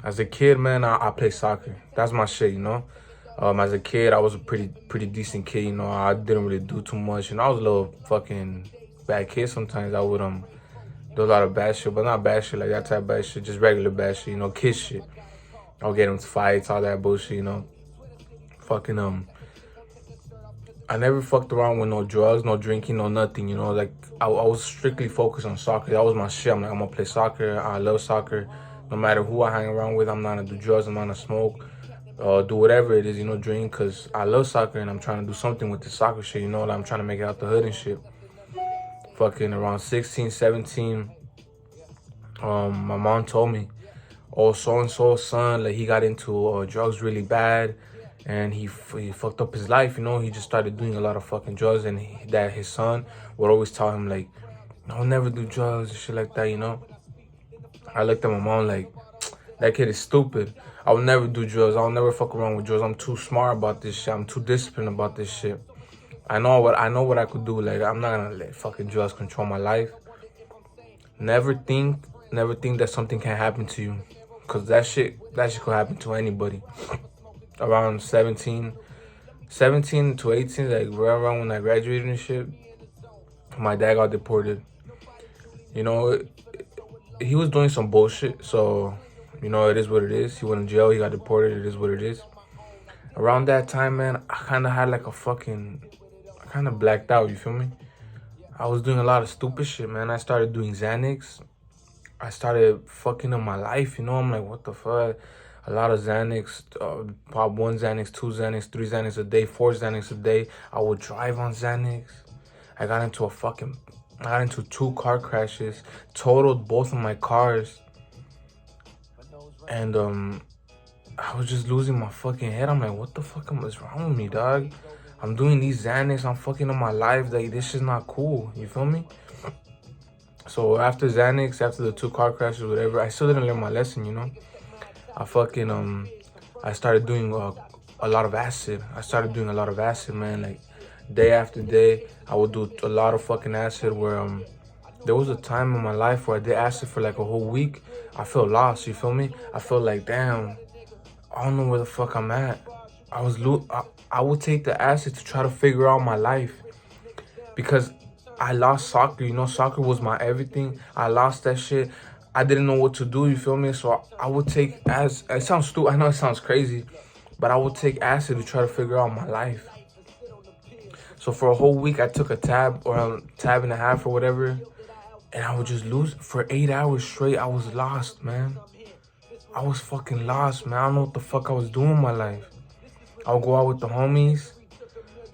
As a kid, man, I play soccer. That's my shit, you know. As a kid, I was a pretty decent kid, you know. I didn't really do too much, you know. I was a little fucking bad kid sometimes. I would do a lot of bad shit, but not bad shit like that type of bad shit, just regular bad shit, you know, kid shit. I would get into fights, all that bullshit, you know. Fucking I never fucked around with no drugs, no drinking, no nothing, you know. Like I was strictly focused on soccer. That was my shit. I'm like, I'm gonna play soccer. I love soccer. No matter who I hang around with, I'm not gonna do drugs. I'm not gonna smoke. Do whatever it is, you know, drink. Cause I love soccer and I'm trying to do something with the soccer shit. You know, like I'm trying to make it out the hood and shit. Fucking around 16, 17. My mom told me, oh, so and so son, like he got into drugs really bad, and he fucked up his life. You know, he just started doing a lot of fucking drugs, and that his son would always tell him like, "I'll never do drugs," and shit like that. You know, I looked at my mom like, that kid is stupid. I will never do drugs. I'll never fuck around with drugs. I'm too smart about this shit. I'm too disciplined about this shit. I know what I could do. Like I'm not gonna let fucking drugs control my life. Never think that something can happen to you, cause that shit could happen to anybody. Around 17 to 18, like right around when I graduated and shit, my dad got deported. You know, he was doing some bullshit, so you know it is what it is. He went in jail. He got deported. It is what it is. Around that time, man, I kind of had like I kind of blacked out. You feel me? I was doing a lot of stupid shit, man. I started doing Xanax. I started fucking up my life, you know. I'm like, what the fuck? A lot of Xanax, pop 1 Xanax, 2 Xanax, 3 Xanax a day, 4 Xanax a day. I would drive on Xanax. I got into 2 car crashes, totaled both of my cars, and I was just losing my fucking head. I'm like, what the fuck is wrong with me, dog? I'm doing these Xanax, I'm fucking up my life. Like, this shit's not cool. You feel me? So after Xanax, after the 2 car crashes, whatever, I still didn't learn my lesson, you know. I started doing a lot of acid. Man. Like day after day, I would do a lot of fucking acid. Where there was a time in my life where I did acid for like a whole week. I felt lost. You feel me? I felt like, damn, I don't know where the fuck I'm at. I would take the acid to try to figure out my life, because I lost soccer. You know, soccer was my everything. I lost that shit. I didn't know what to do, you feel me? So I would take it sounds stupid, I know it sounds crazy, but I would take acid to try to figure out my life. So for a whole week, I took a tab or a tab and a half or whatever, and I would just lose. For 8 hours straight, I was lost, man. I was fucking lost, man. I don't know what the fuck I was doing in my life. I would go out with the homies.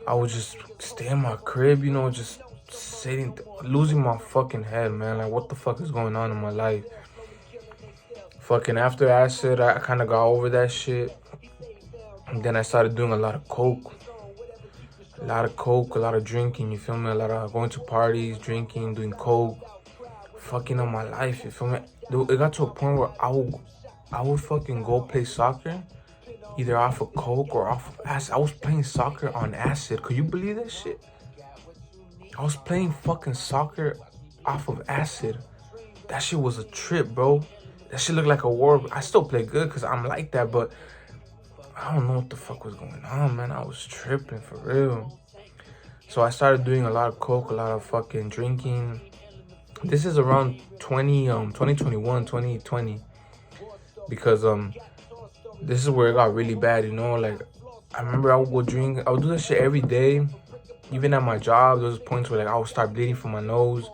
I would just stay in my crib, you know, just sitting, losing my fucking head, man. Like, what the fuck is going on in my life? Fucking after acid, I kind of got over that shit. And then I started doing a lot of coke. A lot of drinking, you feel me? A lot of going to parties, drinking, doing coke. Fucking up my life, you feel me? Dude, it got to a point where I would fucking go play soccer, either off of coke or off of acid. I was playing soccer on acid. Could you believe that shit? I was playing fucking soccer off of acid. That shit was a trip, bro. That shit looked like a war. I still play good because I'm like that, but I don't know what the fuck was going on, man. I was tripping for real. So I started doing a lot of coke, a lot of fucking drinking. This is around 2021, 2020. Because this is where it got really bad, you know? Like, I remember I would go drink. I would do that shit every day. Even at my job, there was points where like I would start bleeding from my nose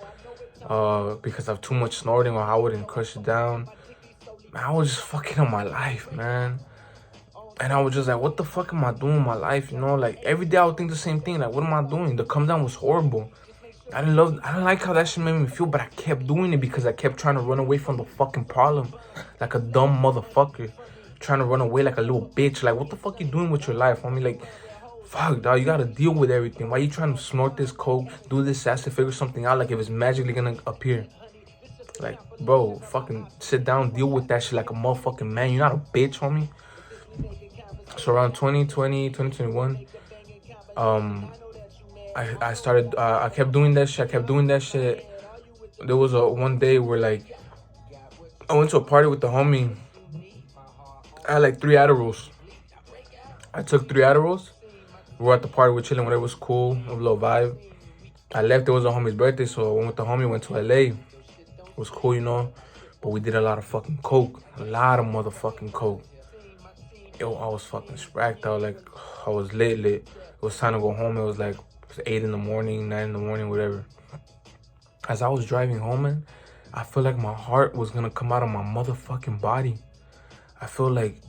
because of too much snorting, or I wouldn't crush it down. Man, I was just fucking up my life, man. And I was just like, what the fuck am I doing in my life? You know, like every day I would think the same thing. Like, what am I doing? The come down was horrible. I didn't like how that shit made me feel, but I kept doing it because I kept trying to run away from the fucking problem. Like a dumb motherfucker. Trying to run away like a little bitch. Like, what the fuck you doing with your life, homie? Like, fuck, dog, you gotta deal with everything. Why you trying to snort this coke, do this acid, figure something out like if it's magically gonna appear? Like, bro, fucking sit down, deal with that shit like a motherfucking man. You're not a bitch, homie. So around 2020, 2021, I started, I kept doing that shit. There was one day where, like, I went to a party with the homie, I had like 3 Adderalls. I took 3 Adderalls. We were at the party, we're chilling, whatever was cool, a little vibe. I left, it was a homie's birthday, so I went with the homie, went to LA. It was cool, you know, but we did a lot of fucking coke. A lot of motherfucking coke. Yo, I was fucking spracked out, like, I was lit. It was time to go home. It was like 8 in the morning, 9 in the morning, whatever. As I was driving home, man, I feel like my heart was gonna come out of my motherfucking body. I feel like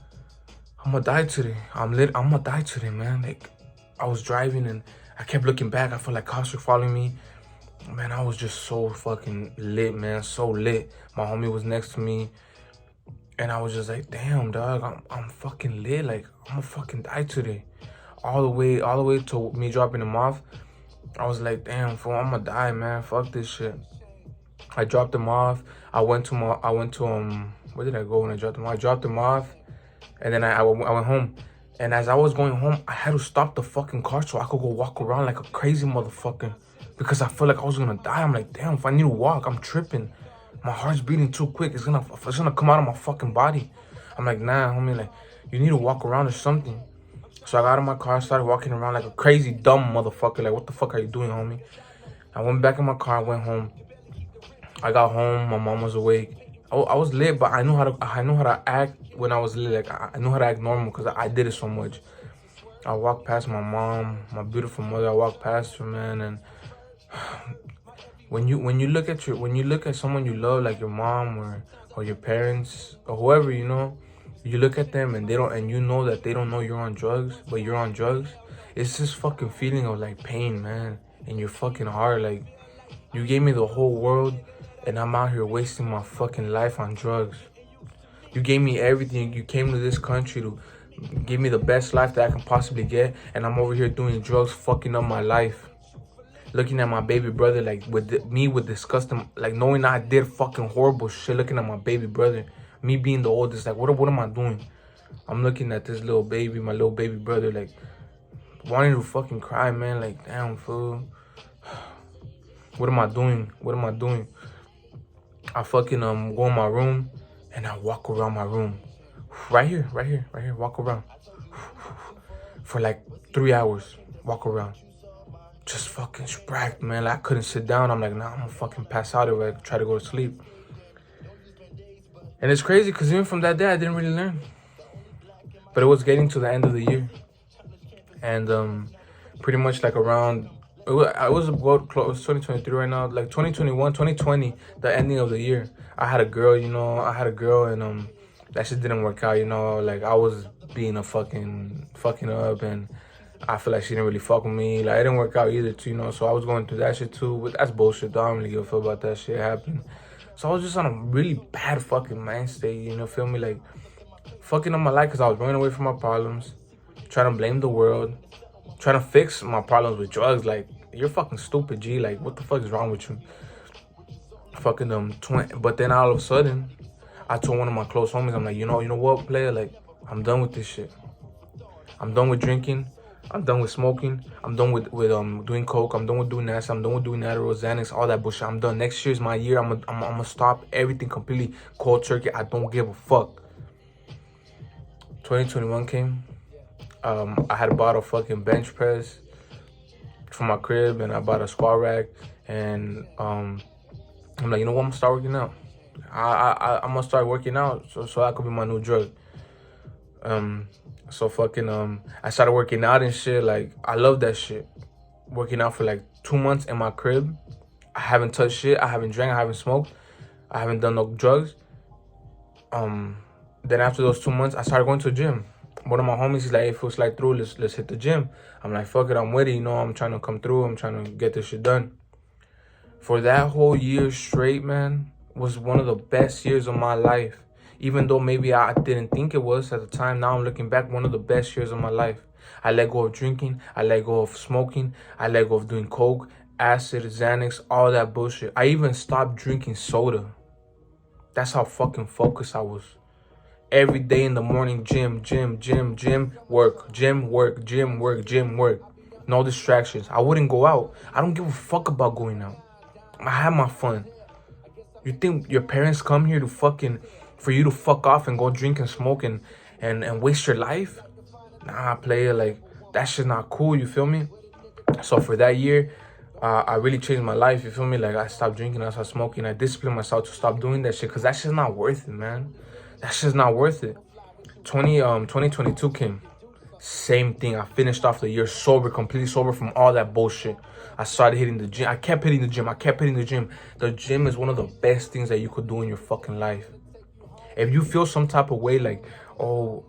I'm gonna die today. I'm gonna die today, man. Like, I was driving and I kept looking back. I felt like cops were following me. Man, I was just so fucking lit, man. So lit. My homie was next to me. And I was just like, damn, dog, I'm fucking lit. Like, I'm gonna fucking die today. All the way to me dropping him off. I was like, damn, fool, I'm gonna die, man. Fuck this shit. I dropped him off. I went to where did I go when I dropped him off? I dropped him off, and then I went home. And as I was going home, I had to stop the fucking car so I could go walk around like a crazy motherfucker, because I felt like I was gonna die. I'm like, damn, if I need to walk, I'm tripping. My heart's beating too quick. It's gonna come out of my fucking body. I'm like, nah, homie, like, you need to walk around or something. So I got out of my car, started walking around like a crazy dumb motherfucker. Like, what the fuck are you doing, homie? I went back in my car, went home. I got home, my mom was awake. I was lit, but I knew how to act when I was lit. Like, I knew how to act normal because I did it so much. I walked past my mom, my beautiful mother. I walked past her, man, and when you look at someone you love, like your mom or your parents or whoever, you know, you look at them and you know that they don't know you're on drugs, but you're on drugs. It's this fucking feeling of like pain, man, in your fucking heart. Like, you gave me the whole world, and I'm out here wasting my fucking life on drugs. You gave me everything. You came to this country to give me the best life that I can possibly get, and I'm over here doing drugs, fucking up my life. Looking at my baby brother, like, with disgust, like, knowing I did fucking horrible shit. Looking at my baby brother, me being the oldest, like, what am I doing? I'm looking at this little baby, my little baby brother, like, wanting to fucking cry, man. Like, damn, fool. What am I doing? What am I doing? I fucking go in my room and I walk around my room. Right here, walk around. For like 3 hours, walk around. Just fucking spracked, man. Like, I couldn't sit down. I'm like, nah, I'm gonna fucking pass out if I try to go to sleep. And it's crazy because even from that day, I didn't really learn. But it was getting to the end of the year. And pretty much like around, it was about close, 2023 right now, like 2021, 2020, the ending of the year. I had a girl, you know, and that shit didn't work out, you know. Like, I was being a fucking up, and I feel like she didn't really fuck with me. Like, it didn't work out either, too, you know. So I was going through that shit too, but that's bullshit, though. I don't really give a fuck about that shit happening. So I was just on a really bad fucking mind state, you know, feel me? Like, fucking up my life because I was running away from my problems, trying to blame the world, trying to fix my problems with drugs. Like, you're fucking stupid, G. Like, what the fuck is wrong with you? Fucking but then all of a sudden, I told one of my close homies, I'm like, you know what, player? Like, I'm done with this shit. I'm done with drinking. I'm done with smoking. I'm done with doing coke. I'm done with doing acid. I'm done with doing Adderall, Xanax, all that bullshit. I'm done. Next year is my year. I'm gonna stop everything completely cold turkey. I don't give a fuck. 2021 came. I had bought a fucking bench press for my crib, and I bought a squat rack, and I'm like, you know what? I'm gonna start working out. I'm gonna start working out so that could be my new drug. So fucking I started working out and shit. Like, I love that shit. Working out for like 2 months in my crib. I haven't touched shit. I haven't drank. I haven't smoked. I haven't done no drugs. Then after those 2 months, I started going to the gym. One of my homies, he's like, hey, feels like through, let's hit the gym. I'm like, fuck it, I'm with it, you know, I'm trying to come through, I'm trying to get this shit done. For that whole year straight, man, was one of the best years of my life. Even though maybe I didn't think it was at the time, now I'm looking back, one of the best years of my life. I let go of drinking, I let go of smoking, I let go of doing coke, acid, Xanax, all that bullshit. I even stopped drinking soda. That's how fucking focused I was. Every day in the morning, gym, work. No distractions. I wouldn't go out. I don't give a fuck about going out. I have my fun. You think your parents come here to for you to fuck off and go drink and smoke and and waste your life? Nah, player, like, that shit's not cool, you feel me? So for that year, I really changed my life, you feel me? Like, I stopped drinking, I stopped smoking, I disciplined myself to stop doing that shit, because that shit's not worth it, man. That shit's not worth it. 2022 came. Same thing. I finished off the year sober, completely sober from all that bullshit. I started hitting the gym. I kept hitting the gym. The gym is one of the best things that you could do in your fucking life. If you feel some type of way like, oh,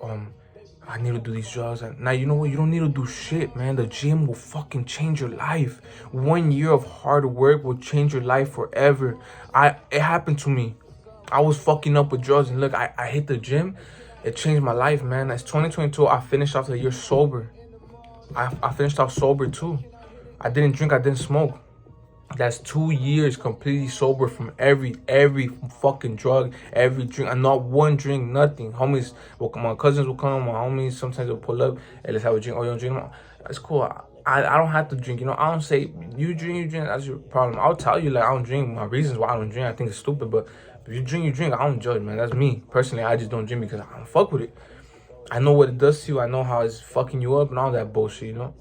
I need to do these drugs. Now, you know what? You don't need to do shit, man. The gym will fucking change your life. 1 year of hard work will change your life forever. It happened to me. I was fucking up with drugs, and look, I hit the gym. It changed my life, man. That's 2022. I finished off the year sober. I finished off sober too. I didn't drink, I didn't smoke. That's 2 years completely sober from every fucking drug, every drink, and not one drink, nothing. Homies, my cousins will come, my homies sometimes will pull up, hey, let's have a drink. Oh, you don't drink? It's cool. I don't have to drink, you know. I don't say you drink, that's your problem. I'll tell you like I don't drink. My reasons why I don't drink, I think it's stupid, but if you drink, you drink. I don't judge, man. That's me personally. I just don't drink because I don't fuck with it. I know what it does to you. I know how it's fucking you up and all that bullshit, you know.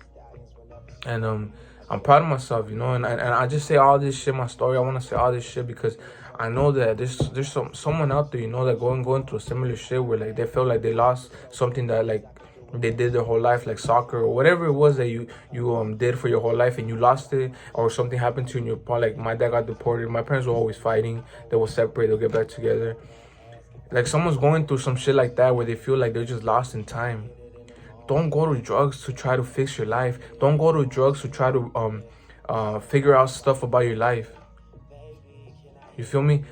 And I'm proud of myself, you know, and I just say all this shit, my story. I want to say all this shit because I know that there's someone out there, you know, that going through a similar shit where like they feel like they lost something that like they did their whole life, like soccer or whatever it was that you did for your whole life, and you lost it, or something happened to you in your part. Like my dad got deported. My parents were always fighting. They will separate. They'll get back together. Like someone's going through some shit like that where they feel like they're just lost in time. Don't go to drugs to try to fix your life. Don't go to drugs to try to figure out stuff about your life. You feel me?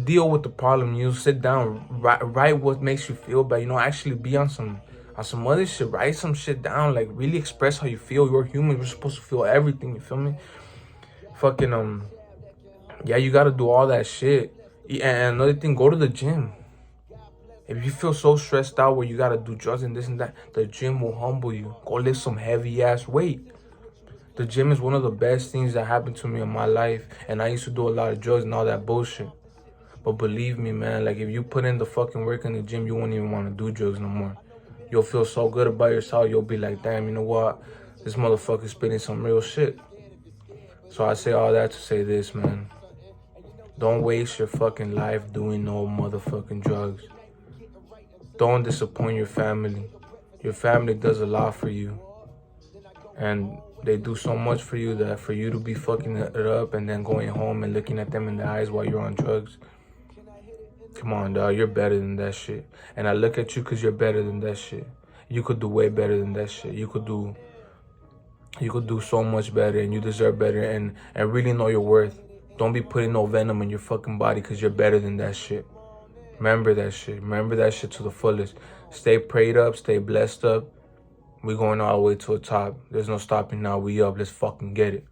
Deal with the problem. You sit down, write what makes you feel bad. You know, actually be on some other shit. Write some shit down. Like really express how you feel. You're human. You're supposed to feel everything. You feel me? Fucking yeah, you gotta do all that shit. And another thing, go to the gym. If you feel so stressed out where you gotta do drugs and this and that, the gym will humble you. Go lift some heavy ass weight. The gym is one of the best things that happened to me in my life. And I used to do a lot of drugs and all that bullshit. But believe me, man, like if you put in the fucking work in the gym, you won't even want to do drugs no more. You'll feel so good about yourself. You'll be like, damn, you know what? This motherfucker's spitting some real shit. So I say all that to say this, man. Don't waste your fucking life doing no motherfucking drugs. Don't disappoint your family. Your family does a lot for you. And they do so much for you that for you to be fucking it up and then going home and looking at them in the eyes while you're on drugs. Come on, dog. You're better than that shit. And I look at you because you're better than that shit. You could do way better than that shit. You could do so much better, and you deserve better, and really know your worth. Don't be putting no venom in your fucking body because you're better than that shit. Remember that shit. Remember that shit to the fullest. Stay prayed up. Stay blessed up. We're going all the way to the top. There's no stopping now. We up. Let's fucking get it.